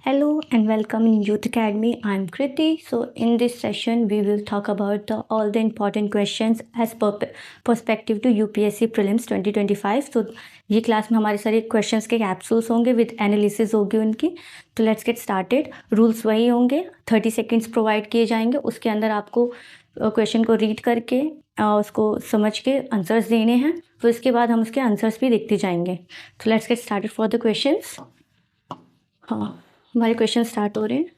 Hello and welcome in Youth Academy. I'm Kriti. So in this session, we will talk about all the important questions as perspective to UPSC Prelims 2025. So ये class में हमारे सारे questions के capsules होंगे with analysis होगी उनकी. तो let's get started. Rules वही होंगे. 30 सेकेंड्स प्रोवाइड किए जाएंगे. उसके अंदर आपको क्वेश्चन को रीड करके उसको समझ के आंसर्स देने हैं. तो इसके बाद हम उसके आंसर्स भी देखते जाएंगे. तो let's get started for the questions. हाँ, हमारे क्वेश्चन स्टार्ट हो रहे हैं.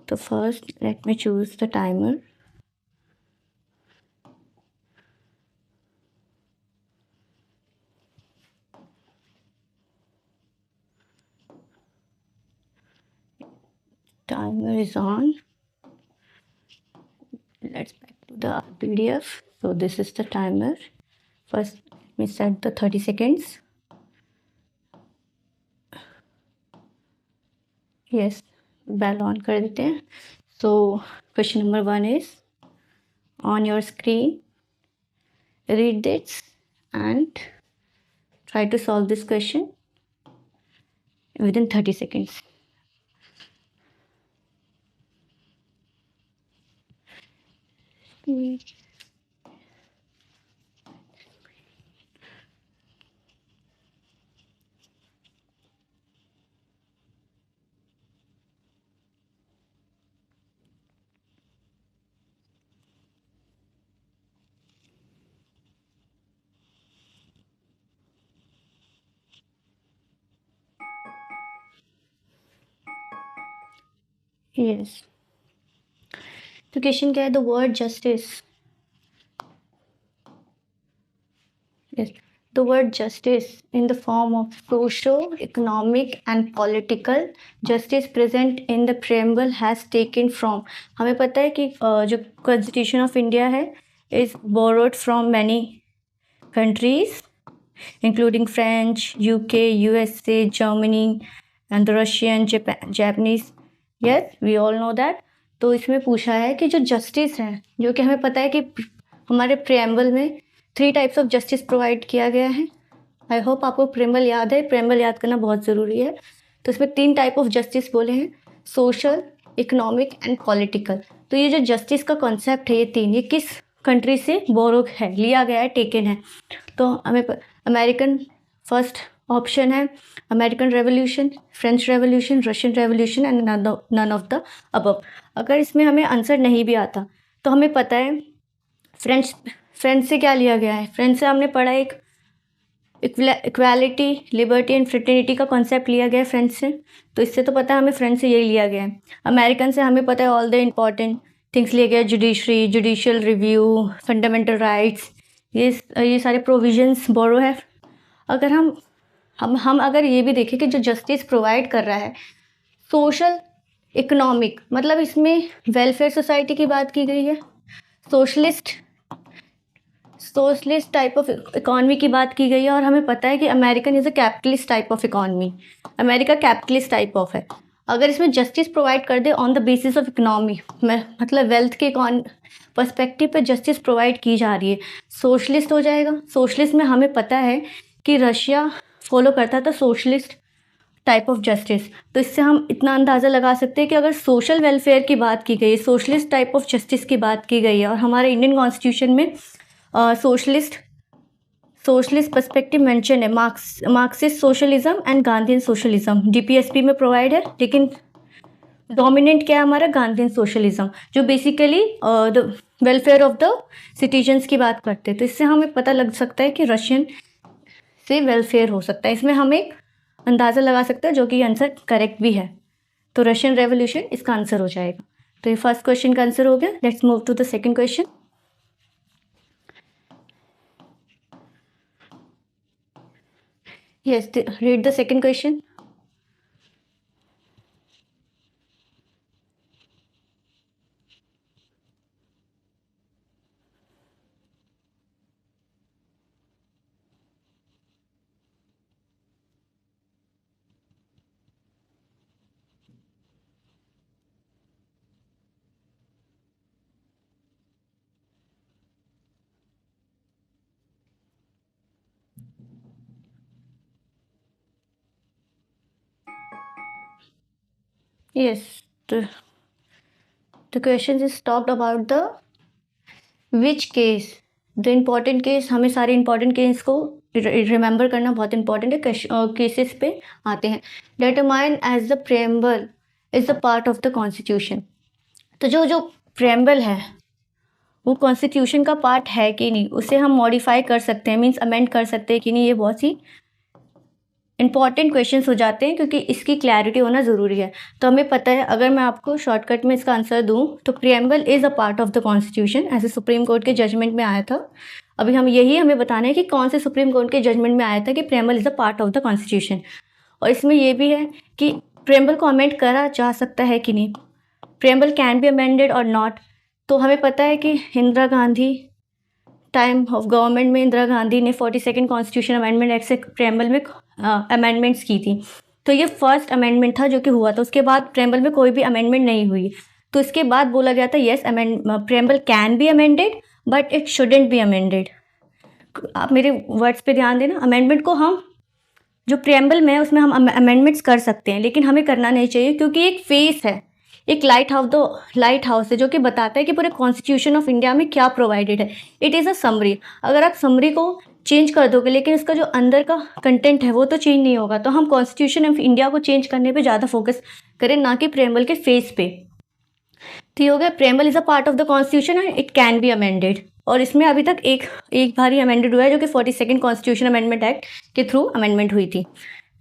तो first let me choose the timer. Timer is on. Let's back to the PDF. So this is the timer. First, let me set the 30 seconds. Yes, bell on कर देते हैं. So question number 1 is on your screen. Read this and try to solve this question within 30 seconds. Yes. तो question क्या है? The word justice. Yes. The word justice in the form of social, economic and political justice present in the preamble has taken from. हमें पता है कि जो Constitution of India है is borrowed from many countries including French, UK, USA, Germany and the Russian, Japanese. Yes, we all know that. तो इसमें पूछा है कि जो जस्टिस है, जो कि हमें पता है कि हमारे प्रेम्बल में 3 टाइप्स ऑफ जस्टिस प्रोवाइड किया गया है. आई होप आपको प्रेम्बल याद है. प्रेम्बल याद करना बहुत ज़रूरी है. तो इसमें 3 टाइप ऑफ जस्टिस बोले हैं: सोशल, इकोनॉमिक एंड पॉलिटिकल. तो ये जो जस्टिस का कॉन्सेप्ट है, ये 3, ये किस कंट्री से बोरो है, लिया गया है, टेकन है. तो हमें अमेरिकन फर्स्ट ऑप्शन है American revolution, French revolution, Russian revolution and none of the above. अगर इसमें हमें आंसर नहीं भी आता तो हमें पता है फ्रेंच से क्या लिया गया है. फ्रेंच से हमने पढ़ा एक इक्वालिटी, लिबर्टी एंड फ्रेटर्निटी का कॉन्सेप्ट लिया गया है फ्रेंच से. तो इससे तो पता है हमें फ्रेंच से यही लिया गया है. अमेरिकन से हमें पता है ऑल द इम्पॉर्टेंट थिंग्स लिए गए: judiciary, judicial review, fundamental rights. ये सारे प्रोविजंस बोरो है. अगर हम अगर ये भी देखें कि जो जस्टिस प्रोवाइड कर रहा है सोशल, इकोनॉमिक, मतलब इसमें वेलफेयर सोसाइटी की बात की गई है, सोशलिस्ट टाइप ऑफ इकॉनमी की बात की गई है. और हमें पता है कि American is a capitalist type of economy. America capitalist type of है. अगर इसमें जस्टिस प्रोवाइड कर दे on the basis of economy, मतलब वेल्थ के पर्सपेक्टिव पे जस्टिस प्रोवाइड की जा रही है, सोशलिस्ट हो जाएगा. सोशलिस्ट में हमें पता है कि रशिया फॉलो करता था सोशलिस्ट टाइप ऑफ जस्टिस. तो इससे हम इतना अंदाज़ा लगा सकते हैं कि अगर सोशल वेलफेयर की बात की गई है, सोशलिस्ट टाइप ऑफ जस्टिस की बात की गई है, और हमारे इंडियन कॉन्स्टिट्यूशन में सोशलिस्ट पर्सपेक्टिव मेंशन है, Marxist socialism and Gandhian socialism DPSP में प्रोवाइड है. लेकिन डोमिनेंट क्या है हमारा? गांधीन सोशलिज्म, जो basically the welfare of the citizens की बात करते हैं. तो इससे हमें पता लग सकता है कि रशियन से वेलफेयर हो सकता है. इसमें हम एक अंदाज़ा लगा सकते हैं, जो कि आंसर करेक्ट भी है. तो रशियन रेवोल्यूशन इसका आंसर हो जाएगा. तो ये फर्स्ट क्वेश्चन का आंसर हो गया. Let's move to the second question. Yes, read the second question. Yes, the question is talked about the which case, the important case. हमें सारे इम्पॉर्टेंट केस को रिमेंबर करना बहुत इंपॉर्टेंट है. केसेस पे आते हैं. Determine as the preamble is the part of the constitution. तो जो जो प्रेम्बल है वो कॉन्स्टिट्यूशन का पार्ट है कि नहीं, उसे हम मॉडिफाई कर सकते हैं, मीन्स अमेंड कर सकते हैं कि नहीं. ये बहुत ही इंपॉर्टेंट क्वेश्चंस हो जाते हैं क्योंकि इसकी क्लैरिटी होना ज़रूरी है. तो हमें पता है, अगर मैं आपको शॉर्टकट में इसका आंसर दूं तो preamble is a part of the constitution, ऐसे सुप्रीम कोर्ट के जजमेंट में आया था. अभी हमें बताना है कि कौन से सुप्रीम कोर्ट के जजमेंट में आया था कि preamble is a part of the constitution. और इसमें यह भी है कि प्रियम्बल को अमेंड करा जा सकता है कि नहीं, प्रियम्बल कैन बी अमेंडेड और नॉट. तो हमें पता है कि Indira Gandhi time of government में इंदिरा गांधी ने 42nd कॉन्स्टिट्यूशन अमेंडमेंट एक्ट से प्रेम्बल में अमेंडमेंट्स की थी. तो ये फर्स्ट अमेंडमेंट था जो कि हुआ था. उसके बाद प्रेम्बल में कोई भी अमेंडमेंट नहीं हुई. तो इसके बाद बोला गया था yes preamble can be amended but it shouldn't be amended. आप मेरे वर्ड्स पे ध्यान देना. अमेंडमेंट को हम जो प्रेम्बल में है उसमें हम अमेंडमेंट्स कर सकते हैं, लेकिन हमें करना नहीं चाहिए क्योंकि एक फेस है, एक लाइट हाउस है जो कि बताता है कि पूरे कॉन्स्टिट्यूशन ऑफ इंडिया में क्या प्रोवाइडेड है. It is a summary. अगर आप समरी को चेंज कर दोगे लेकिन इसका जो अंदर का कंटेंट है वो तो चेंज नहीं होगा. तो हम कॉन्स्टिट्यूशन ऑफ इंडिया को चेंज करने पे ज़्यादा फोकस करें, ना कि प्रेम्बल के फेस पे. तो ये हो गया, preamble is a part of the constitution and it can be amended. और इसमें अभी तक एक बार ही अमेंडेड हुआ है जो कि 42nd कॉन्स्टिट्यूशन अमेंडमेंट एक्ट के थ्रू अमेंडमेंट हुई थी.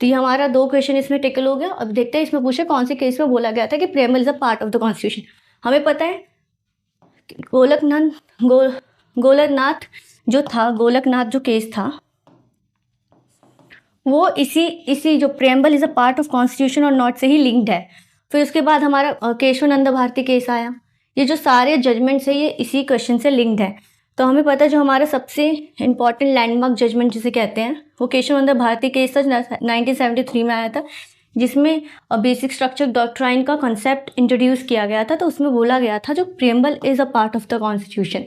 तो ये हमारा 2 क्वेश्चन इसमें टेकल हो गया. अब देखते हैं इसमें पूछे कौन से केस में बोला गया था कि preamble is a part of the constitution. हमें पता है गोलकनाथ जो केस था वो इसी जो preamble is a part of constitution और नॉट से ही लिंक्ड है. फिर उसके बाद हमारा केशवानंद भारती केस आया. ये जो सारे जजमेंट्स है ये इसी क्वेश्चन से लिंक्ड है. तो हमें पता है जो हमारा सबसे इंपॉर्टेंट लैंडमार्क जजमेंट जिसे कहते हैं वो केशवानंद भारती केस था, 1973 में आया था, जिसमें बेसिक स्ट्रक्चर डॉक्ट्राइन का कॉन्सेप्ट इंट्रोड्यूस किया गया था. तो उसमें बोला गया था जो preamble is a part of the constitution.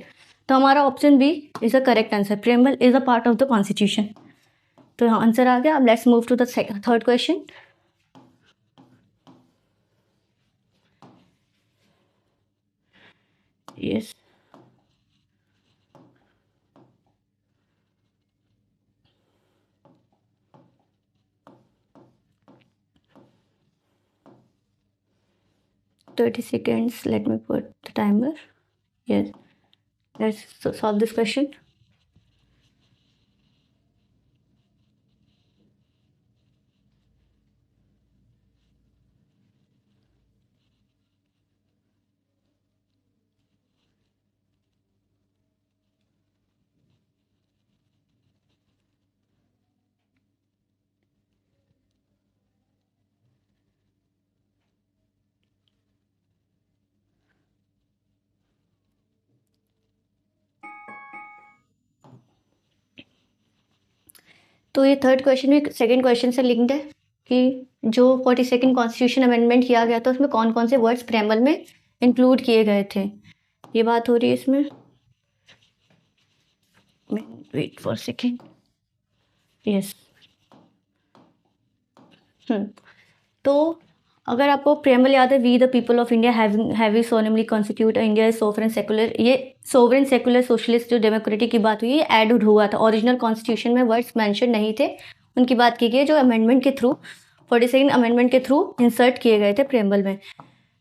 तो हमारा option B is a correct answer. Preamble is a part of the constitution. तो यहाँ आंसर आ गया. अब let's move to the third question. Yes, seconds. Let me put the timer. Yes, let's solve this question. तो ये third question भी second question से linked है कि जो 42nd कॉन्स्टिट्यूशन अमेंडमेंट किया गया था उसमें कौन कौन से वर्ड्स प्रेम्बल में इंक्लूड किए गए थे, ये बात हो रही है इसमें. Wait for second. यस. तो अगर आपको प्रेम्बल याद है, we the people of India have solemnly constitute India is sovereign secular. ये सोवरेन सेकुलर सोशलिस्ट जो डेमोक्रेटिक की बात हुई ये ऐड हुआ था. ओरिजिनल कॉन्स्टिट्यूशन में वर्ड्स मेंशन नहीं थे, उनकी बात की गई जो अमेंडमेंट के थ्रू 42nd अमेंडमेंट के थ्रू इंसर्ट किए गए थे प्रेम्बल में.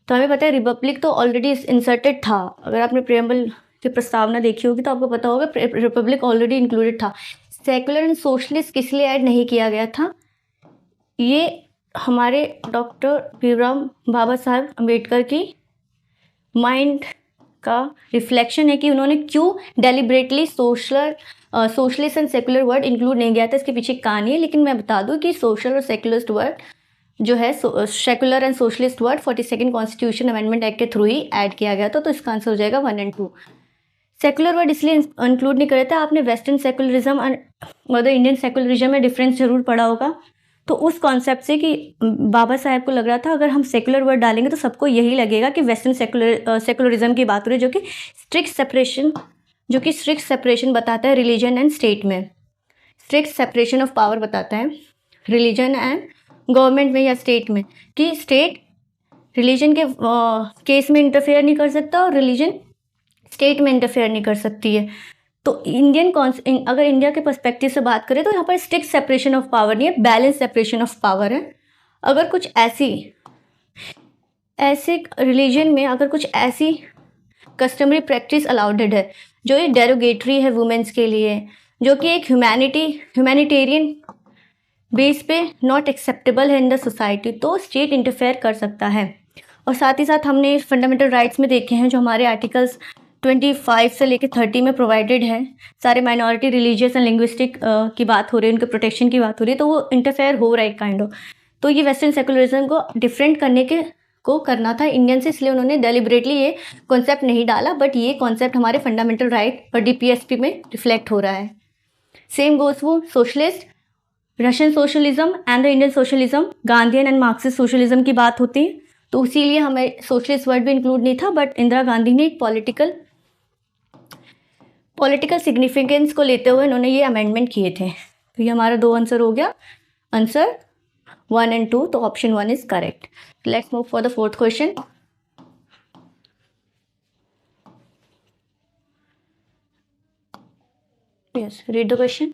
तो हमें पता है रिपब्लिक तो ऑलरेडी इंसर्टेड था. अगर आपने प्रेम्बल की प्रस्तावना देखी होगी तो आपको पता होगा रिपब्लिक ऑलरेडी इंक्लूडेड था. सेकुलर एंड सोशलिस्ट किस लिए ऐड नहीं किया गया था, ये हमारे डॉक्टर भीमराव बाबा साहब अम्बेडकर की माइंड का रिफ्लेक्शन है कि उन्होंने क्यों deliberately socialist and secular word include नहीं किया था. इसके पीछे कहानी है, लेकिन मैं बता दूं कि सोशल और सेकुलरिस्ट वर्ड जो है secular and socialist word 42nd constitution amendment act के थ्रू ही ऐड किया गया था. तो इसका आंसर हो जाएगा 1 और 2. सेकुलर वर्ड इसलिए इंक्लूड नहीं करे थे, आपने वेस्टर्न सेकुलरिज्म और इंडियन सेकुलरिज्म में डिफरेंस जरूर पढ़ा होगा. तो उस कॉन्सेप्ट से कि बाबा साहब को लग रहा था अगर हम सेकुलर वर्ड डालेंगे तो सबको यही लगेगा कि वेस्टर्न सेकुलरिज्म की बात हो रही है, जो कि स्ट्रिक्ट सेपरेशन बताता है रिलीजन एंड स्टेट में. स्ट्रिक्ट सेपरेशन ऑफ पावर बताता है रिलीजन एंड गवर्नमेंट में या स्टेट में, कि स्टेट रिलीजन के केस में इंटरफेयर नहीं कर सकता और रिलीजन स्टेट में इंटरफेयर नहीं कर सकती है। तो अगर इंडिया के पर्सपेक्टिव से बात करें तो यहाँ पर स्ट्रिक्ट सेपरेशन ऑफ पावर नहीं है, बैलेंस सेपरेशन ऑफ पावर है। अगर कुछ ऐसे रिलीजन में अगर कुछ ऐसी कस्टमरी प्रैक्टिस अलाउडेड है जो ये डेरोगेटरी है वुमेन्स के लिए, जो कि एक ह्यूमैनिटेरियन बेस पे नॉट एक्सेप्टेबल है इन द सोसाइटी, तो स्टेट इंटरफेयर कर सकता है। और साथ ही साथ हमने फंडामेंटल राइट्स में देखे हैं जो हमारे आर्टिकल्स 25 से लेकर 30 में प्रोवाइडेड है, सारे माइनॉरिटी रिलीजियस एंड लिंग्विस्टिक की बात हो रही है, उनके प्रोटेक्शन की बात हो रही है, तो वो इंटरफेयर हो रहा है काइंड ऑफ। तो ये वेस्टर्न सेकुलरिज्म को डिफरेंट करने के को करना था इंडियन से, इसलिए उन्होंने डेलिबरेटली ये कॉन्सेप्ट नहीं डाला, बट ये कॉन्सेप्ट हमारे फंडामेंटल राइट और डीपीएसपी में रिफ्लेक्ट हो रहा है। सेम गोज वो socialist, Russian socialism and the Indian socialism, Gandhian and Marxist socialism की बात होती है, तो इसीलिए हमें सोशलिस्ट वर्ड भी इंक्लूड नहीं था, बट इंदिरा गांधी ने एक पॉलिटिकल सिग्निफिकेंस को लेते हुए इन्होंने ये अमेंडमेंट किए थे। तो ये हमारा 2 आंसर हो गया, आंसर 1 and 2, तो option 1 is correct. Let's move for the 4th question. Yes, read the question.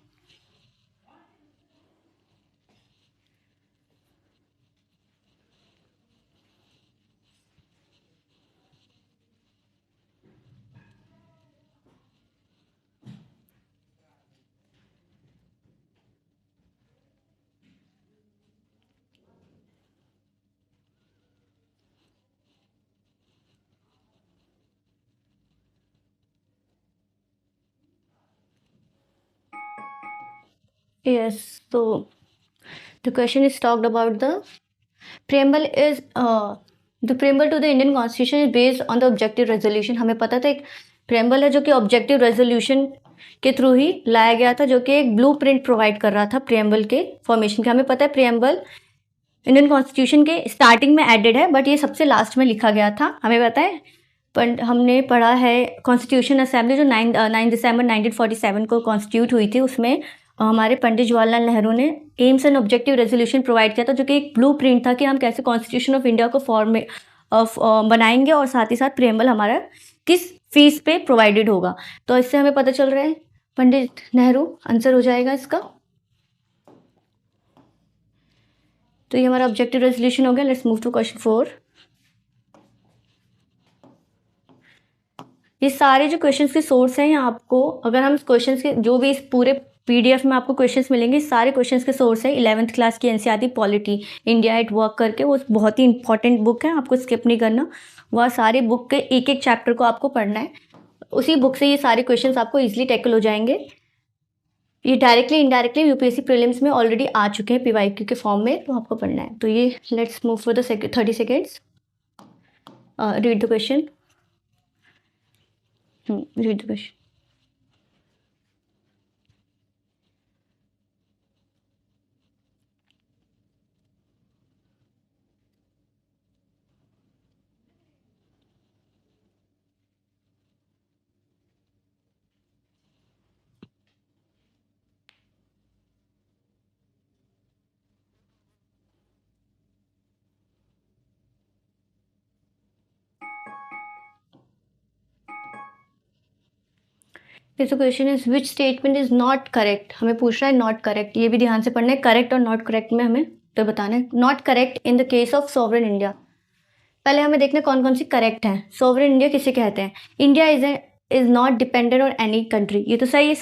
Yes, so the question is talked about the preamble to the Indian Constitution is based on the objective resolution। हमें पता था एक preamble है जो कि objective resolution के through ही लाया गया था, जो कि एक ब्लूप्रिंट प्रोवाइड कर रहा था preamble के फॉर्मेशन का। हमें पता है preamble इंडियन कॉन्स्टिट्यूशन के स्टार्टिंग में एडेड है, बट ये सबसे लास्ट में लिखा गया था। हमें पता है, पर हमने पढ़ा है कॉन्स्टिट्यूशन असेंबली जो 9 दिसंबर 1947 को कॉन्स्टिट्यूट हुई थी, उसमें हमारे पंडित जवाहरलाल नेहरू ने AIIMS and objective resolution provide किया था, जो कि एक ब्लूप्रिंट था कि हम कैसे कॉन्स्टिट्यूशन ऑफ इंडिया को फॉर्म में बनाएंगे, और साथ ही साथ प्रेम्बल हमारा किस फीस पे प्रोवाइडेड होगा। तो इससे हमें पता चल रहा है पंडित नेहरू आंसर हो जाएगा इसका। तो ये हमारा ऑब्जेक्टिव रेजोल्यूशन हो गया। Let's move to question 4। ये सारे जो क्वेश्चंस के सोर्स हैं, यहाँ आपको अगर हम क्वेश्चंस के जो भी इस पूरे पीडीएफ में आपको क्वेश्चंस मिलेंगे, सारे क्वेश्चंस के सोर्स है 11th क्लास की NCERT polity India at work करके, वो बहुत ही इंपॉर्टेंट बुक है, आपको स्किप नहीं करना। वह सारे बुक के एक एक चैप्टर को आपको पढ़ना है, उसी बुक से ये सारे क्वेश्चंस आपको ईजिली टैकल हो जाएंगे। ये डायरेक्टली इनडायरेक्टली यूपीएससी प्रीलिम्स में ऑलरेडी आ चुके हैं पीवाईक्यू के फॉर्म में, तो आपको पढ़ना है। तो ये let's move for the 30 seconds. Read the question. Read the question. तो question is which statement is not correct. हमें पूछ रहा है नॉट करेक्ट, ये भी ध्यान से पढ़ना है। करेक्ट और नॉट करेक्ट में हमें तो बताना है। Not correct in the case of sovereign India. पहले हमें देखना कौन कौन सी करेक्ट है। सॉवरेन इंडिया किसे कहते हैं? India is not dependent on any country, ये तो सही है।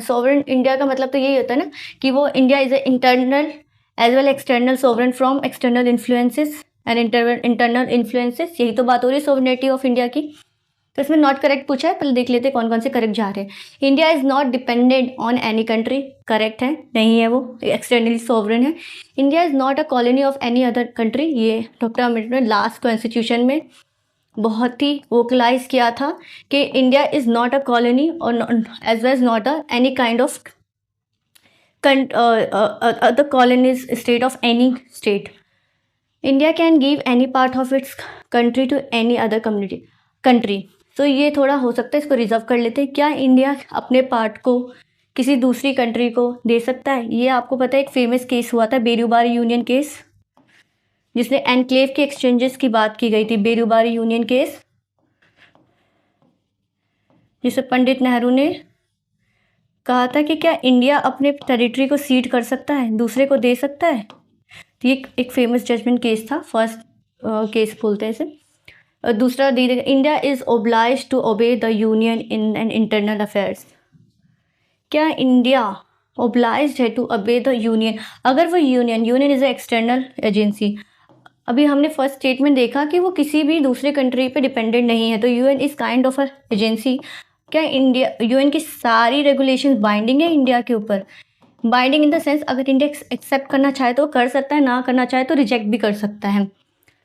सॉवरेन इंडिया का मतलब तो यही होता है ना कि वो India is a internal as well external sovereign from external influences and internal influences, यही तो बात हो रही है सॉवरेनिटी ऑफ इंडिया की। तो इसमें नॉट करेक्ट पूछा है, पहले देख लेते हैं कौन कौन से करेक्ट जा रहे हैं। India is not dependent on any country, correct है, नहीं है, वो एक्सटर्नली सॉवरेन है। India is not a colony of any other country, ये डॉक्टर अम्बेडकर ने लास्ट कॉन्स्टिट्यूशन में बहुत ही वोकलाइज किया था कि India is not a colony और as well as not a any kind of the colonies state of any state. India can give any part of its country to any other country. तो ये थोड़ा हो सकता है, इसको reserve कर लेते हैं। क्या इंडिया अपने पार्ट को किसी दूसरी कंट्री को दे सकता है? ये आपको पता है एक फेमस केस हुआ था, बेरूबारी यूनियन केस। जिसने एनक्लेव के एक्सचेंजेस की बात की गई थी, बेरूबारी यूनियन केस, जिसे पंडित नेहरू ने कहा था कि क्या इंडिया अपने टेरिटरी को सीड कर सकता है, दूसरे को दे सकता है। तो ये एक फेमस जजमेंट केस था, फर्स्ट केस बोलते हैं इसे। दूसरा दी गई, India is obliged to obey the union in an internal affairs. क्या इंडिया ओब्लाइज है टू ओबे द यूनियन, अगर वो union is a external agency. अभी हमने फर्स्ट स्टेटमेंट देखा कि वो किसी भी दूसरे कंट्री पे डिपेंडेंट नहीं है, तो UN is kind of a agency. क्या इंडिया, यूएन की सारी रेगुलेशंस बाइंडिंग है इंडिया के ऊपर? बाइंडिंग इन द सेंस, अगर इंडिया एक्सेप्ट करना चाहे तो कर सकता है, ना करना चाहे तो रिजेक्ट भी कर सकता है।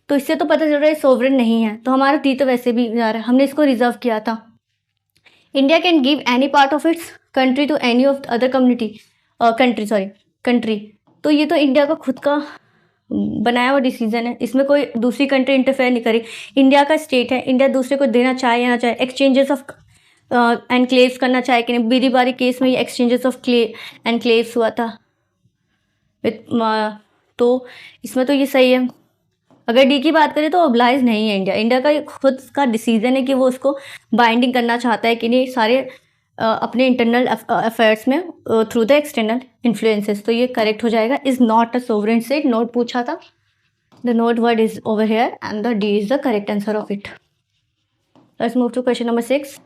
तो इससे तो पता चल रहा है सोवरेन नहीं है, तो हमारा दी तो वैसे भी जा रहा है, हमने इसको रिजर्व किया था। India can give any part of its country to any of other community country. तो ये तो इंडिया का खुद का बनाया हुआ डिसीजन है, इसमें कोई दूसरी कंट्री इंटरफेयर नहीं करी। इंडिया का स्टेट है, इंडिया दूसरे को देना चाहे या ना चाहे, एक्सचेंजेस ऑफ एनक्लेव्स करना चाहे कि नहीं। बेरीबारी केस में ये एक्सचेंजेस ऑफ एनक्लेव्स हुआ था। तो इसमें तो ये सही है। अगर डी की बात करें तो ऑब्लाइज नहीं है इंडिया, इंडिया का खुद का डिसीजन है कि वो उसको बाइंडिंग करना चाहता है कि नहीं सारे अपने इंटरनल अफेयर्स में थ्रू द एक्सटर्नल इन्फ्लुएंसेस। तो ये करेक्ट हो जाएगा, is not a sovereign state. Not पूछा था, the not word is over here and the D is the correct answer of it. Let's move to question number 6.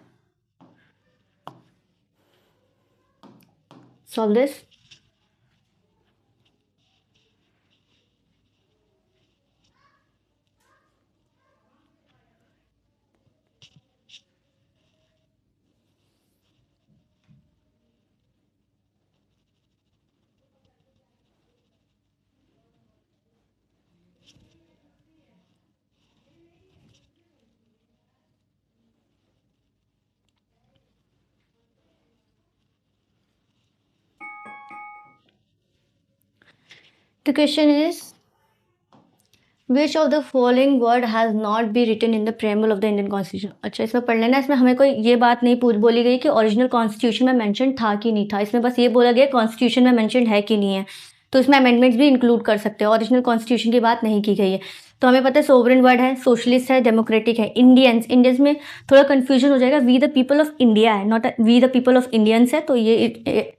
Solve this. The question is, which of the following word has not been written in the preamble of the Indian Constitution? अच्छा, इसमें पढ़ लेना। इसमें हमें कोई ये बात नहीं बोली गई कि ओरिजिनल कॉन्स्टिट्यूशन में मेंशन था कि नहीं था, इसमें बस ये बोला गया कॉन्स्टिट्यूशन में मेंशन है कि नहीं है। तो इसमें अमेंडमेंट्स भी इंक्लूड कर सकते हैं, ओरिजिनल कॉन्स्टिट्यूशन की बात नहीं की गई है। तो हमें पता है सोवरेन वर्ड है, सोशलिस्ट है, डेमोक्रेटिक है। इंडियंस में थोड़ा कन्फ्यूजन हो जाएगा, we the people of India है, not we the people of Indians है, तो ये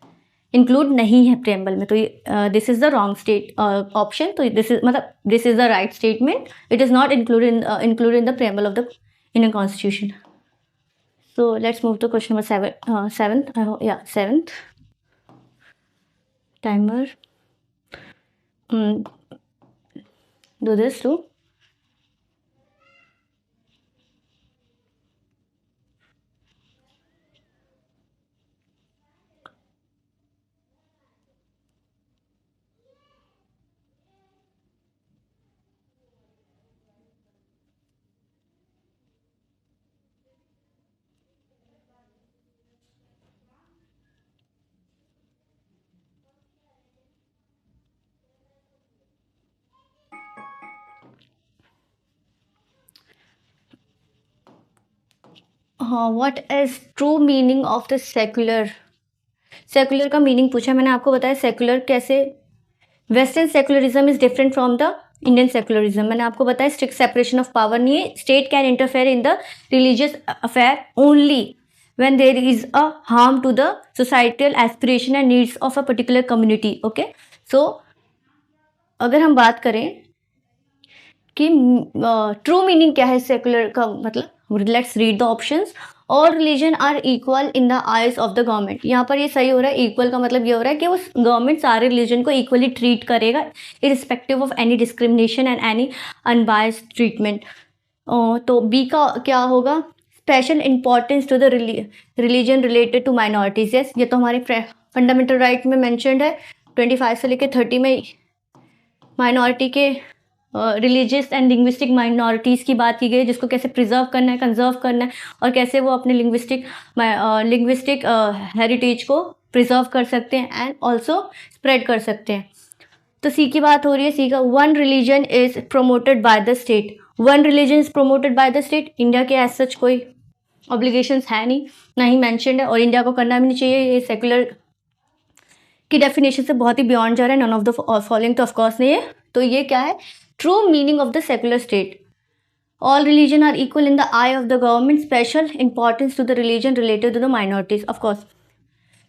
इंक्लूड नहीं है प्रेम्बल में। तो ये this is the wrong state option. तो this is the right statement, it is not included in the preamble of the Indian constitution. So let's move to question number 7th timer. Do this too. हाँ, what is true meaning of the secular? Secular का meaning पूछा, मैंने आपको बताया secular कैसे, western secularism is different from the Indian secularism. मैंने आपको बताया स्ट्रिक्ट सेपरेशन ऑफ पावर नहीं है, state can interfere in the religious affair only when there is a harm to the societal aspiration and needs of a particular community. Okay, so अगर हम बात करें कि ट्रू मीनिंग क्या है secular का, मतलब let's read the options. All religion are equal in the eyes of the government. यहाँ पर ये सही हो रहा है, इक्वल का मतलब ये हो रहा है कि उस गवर्नमेंट सारे रिलीजन को इक्वली ट्रीट करेगा irrespective of any discrimination and any unbiased treatment. तो बी का क्या होगा, special importance to the religion related to minorities. Yes, ये तो हमारे फंडामेंटल राइट में मैंशनड है, 25 से लेकर 30 में माइनॉरिटी के रिलीजियस एंड लिंग्विस्टिक माइनॉरिटीज़ की बात की गई, जिसको कैसे प्रिजर्व करना है, कंजर्व करना है, और कैसे वो अपने लिंग्विस्टिक हेरिटेज को प्रिजर्व कर सकते हैं एंड ऑल्सो स्प्रेड कर सकते हैं। तो सी की बात हो रही है, सी का one religion is promoted by the state. One religion is promoted by the state, India के एज सच कोई ऑब्लिगेशंस है नहीं, ना ही मैंशनड है, और इंडिया को करना भी नहीं चाहिए। ये सेक्युलर की डेफिनेशन से बहुत ही बियॉन्ड जा रहा है, नन ऑफ द फॉलोइंग तो ऑफकोर्स नहीं है। तो ये क्या है, true meaning of the secular state, all religion are equal in the eye of the government, special importance to the religion related to the minorities. Of course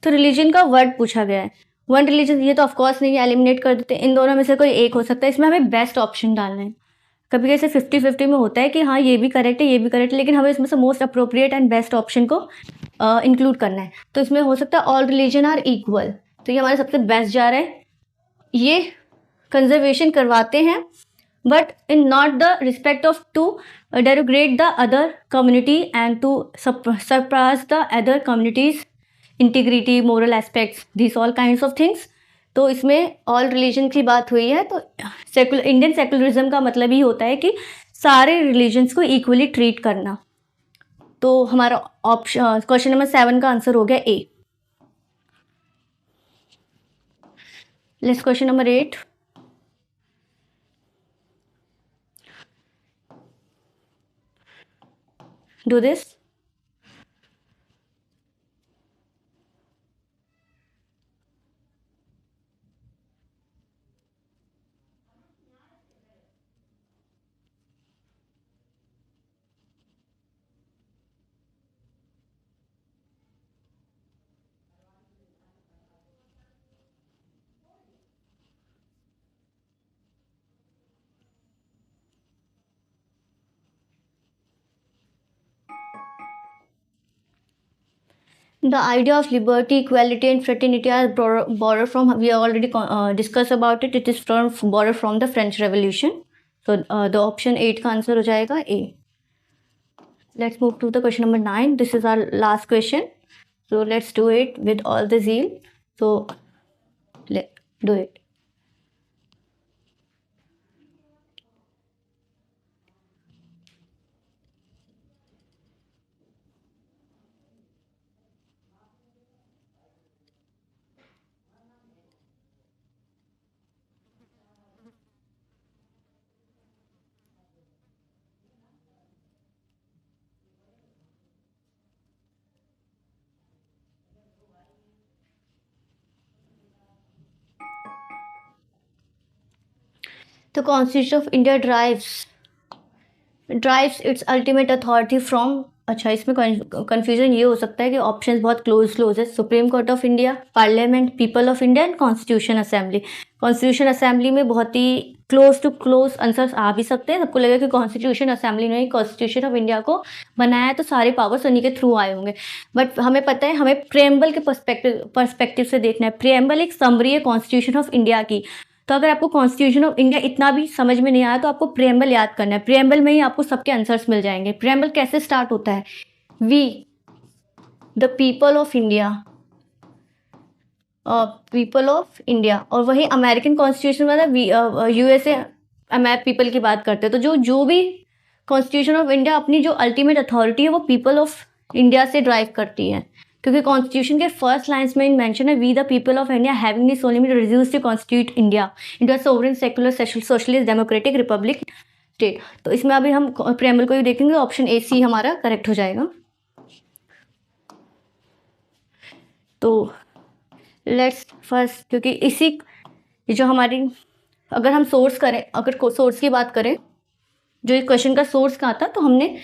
तो religion का word पूछा गया है, वन रिलीजन, ये तो ऑफकोर्स नहीं, eliminate कर देते, इन दोनों में से कोई एक हो सकता है। इसमें हमें बेस्ट ऑप्शन डालना है। कभी कैसे 50-50 में होता है कि हाँ ये भी करेक्ट है, ये भी करेक्ट है, लेकिन हमें इसमें से most appropriate and best option को इंक्लूड करना है। तो इसमें हो सकता है ऑल रिलीजन आर इक्वल, तो ये हमारे सबसे बेस्ट जा रहा है। ये कंजर्वेशन करवाते हैं but in not the respect of to derogate the other community and to surpass the other communities integrity, moral aspects, this all kinds of things. तो इसमें ऑल रिलीजन की बात हुई है, तो इंडियन सेकुलरिज्म का मतलब ही होता है कि सारे रिलीजन्स को इक्वली ट्रीट करना। तो हमारा ऑप्शन क्वेश्चन नंबर 7 का आंसर हो गया A. Let's question number 8। Do this. The idea of liberty, equality, and fraternity are borrowed from, we already discussed about it. It is borrowed from the French Revolution. So the option 8 का answer हो जाएगा A. Let's move to the question number 9. This is our last question. So let's do it with all the zeal. So let's do it. The Constitution of India derives its ultimate authority from, अच्छा इसमें confusion ये हो सकता है कि options बहुत close है। Supreme court of India, parliament, people of India and constitution assembly. Constitution assembly में बहुत ही क्लोज आंसर्स आ भी सकते हैं। सबको लगेगा कि कॉन्स्टिट्यूशन असेंबली ने कॉन्स्टिट्यूशन ऑफ इंडिया को बनाया है तो सारे पावर्स उन्हीं के थ्रू आए होंगे, बट हमें पता है हमें प्रेम्बल के पर्सपेक्टिव से देखना है। प्रेम्बल एक समरी है कॉन्स्टिट्यूशन ऑफ इंडिया की। तो अगर आपको कॉन्स्टिट्यूशन ऑफ इंडिया इतना भी समझ में नहीं आया तो आपको प्रेम्बल याद करना है। प्रेम्बल में ही आपको सबके आंसर्स मिल जाएंगे। प्रेम्बल कैसे स्टार्ट होता है? We the people of India, people of India, और वही अमेरिकन कॉन्स्टिट्यूशन मतलब यूएसए पीपल की बात करते हैं। तो जो भी कॉन्स्टिट्यूशन ऑफ इंडिया अपनी जो अल्टीमेट अथॉरिटी है वो पीपल ऑफ इंडिया से ड्राइव करती है, क्योंकि कॉन्स्टिट्यूशन के फर्स्ट लाइन्स में मेंशन है we the people of India having this solemnly reduced to constitute India into a sovereign secular socialist democratic republic state. तो इसमें अभी हम प्रेम्बल को भी देखेंगे। ऑप्शन ए सी हमारा करेक्ट हो जाएगा। तो लेट्स फर्स्ट, क्योंकि इसी जो हमारी, अगर हम सोर्स करें, अगर सोर्स की बात करें, जो इस क्वेश्चन का सोर्स कहाँ था, तो हमने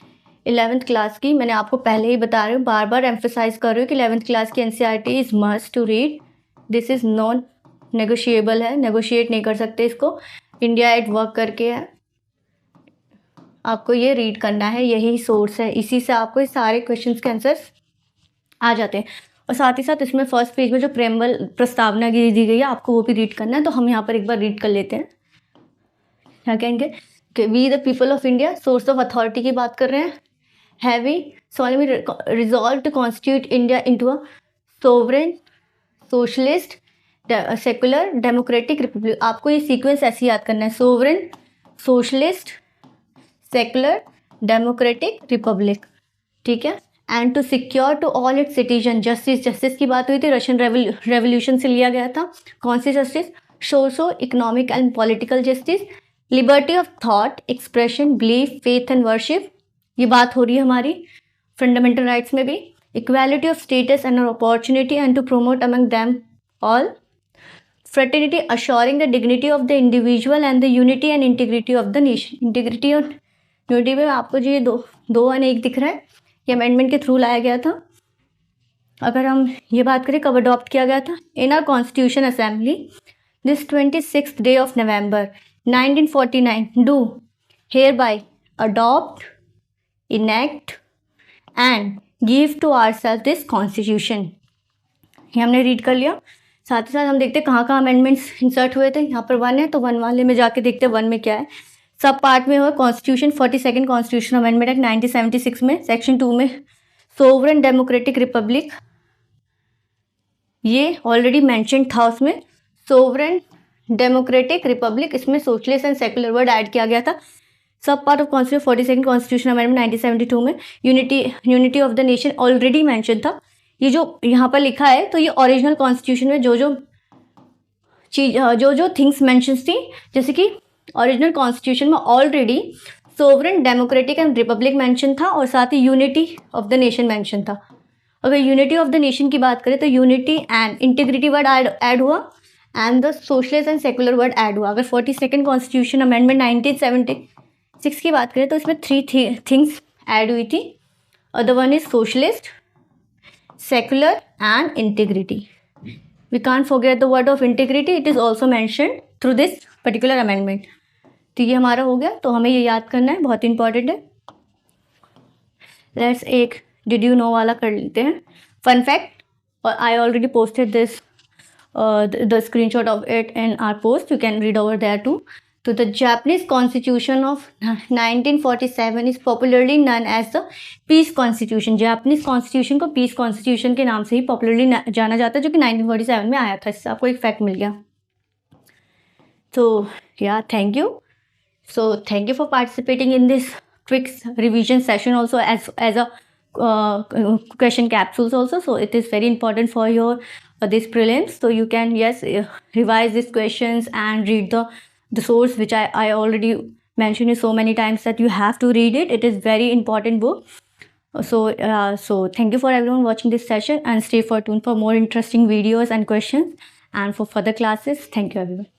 11th क्लास की, मैंने आपको पहले ही बता रही हूँ, बार बार एम्फेसाइज कर रही हूँ कि 11th क्लास की NCERT is must to read. This is non negotiable है, नेगोशिएट नहीं कर सकते इसको। इंडिया एट वर्क करके है, आपको ये रीड करना है, यही सोर्स है, इसी से आपको सारे क्वेश्चन के आंसर्स आ जाते हैं। और साथ ही साथ इसमें फर्स्ट पेज में जो प्रेम्बल प्रस्तावना दी गई है आपको वो भी रीड करना है। तो हम यहाँ पर एक बार रीड कर लेते हैं। क्या कहेंगे कि we the people of India, source of authority की बात कर रहे हैं। हैवी solemnly resolved to constitute India into a sovereign, socialist, secular, democratic republic। आपको ये सीक्वेंस ऐसे याद करना है, sovereign, socialist, secular, democratic republic, ठीक है। And to secure to all its citizen justice की बात हुई थी, रशियन रेवोल्यूशन से लिया गया था। कौन सी justice? Socio economic and political justice, liberty of thought, expression, belief, faith and worship, ये बात हो रही है हमारी फंडामेंटल राइट्स में भी। Equality of status and opportunity and to promote among them all Fraternity assuring the dignity of the individual and the unity and integrity of the nation. Integrity और unity में आपको जो ये दो और एक दिख रहा है, ये अमेंडमेंट के थ्रू लाया गया था. अगर हम ये बात करें कब अडॉप्ट किया गया था, in our constitution assembly this 26th day of November 1949 do hereby adopt, enact and give to ourselves this constitution. ये हमने रीड कर लिया. साथ ही साथ हम देखते हैं कहाँ कहाँ अमेंडमेंट्स इंसर्ट हुए थे. यहाँ पर 1 है तो 1 वाले में जाके देखते हैं 1 में क्या है. सब पार्ट में हुआ constitution 42nd constitution amendment act 1976 में सेक्शन 2 में सोवरेन डेमोक्रेटिक रिपब्लिक, ये ऑलरेडी मेंशन था उसमें. सोवरेन डेमोक्रेटिक रिपब्लिक, इसमें socialist and secular word add किया गया था. सब part of constitution 42nd constitution amendment 1972 में unity of the nation already mention था. ये जो यहाँ पर लिखा है तो ये ओरिजिनल कॉन्स्टिट्यूशन में जो थिंग्स मेंशन थी, जैसे कि ओरिजिनल कॉन्स्टिट्यूशन में already sovereign democratic and republic mention था और साथ ही unity of the nation mention था. अगर यूनिटी ऑफ द नेशन की बात करें तो unity and integrity word add हुआ and the socialist and secular word add हुआ. अगर 42nd कॉन्स्टिट्यूशन अमेंडमेंट 1976 की बात करें तो इसमें 3 थिंग्स ऐड हुई थी. The one is socialist, secular and integrity. We can't forget the word of integrity. It is also mentioned through this particular amendment. तो ये हमारा हो गया, तो हमें ये याद करना है, बहुत इंपॉर्टेंट है. लेट्स एक डिड यू नो वाला कर लेते हैं. फन फैक्ट, और I already posted this the screenshot of it in our post. You can read over there too. तो the Japanese constitution of 1947 is popularly known as the peace constitution. Japanese constitution को peace constitution के नाम से ही popularly जाना जाता है, जो कि 1947 में आया था. इससे आपको एक फैक्ट मिल गया. तो या thank you. So thank you for participating in this quick revision session also as a question capsules also. So it is very important for your this prelims. So you can revise these questions and read the source, which I already mentioned it so many times that you have to read it. It is very important book. So thank you for everyone watching this session, and stay tuned for more interesting videos and questions and for further classes. Thank you everyone.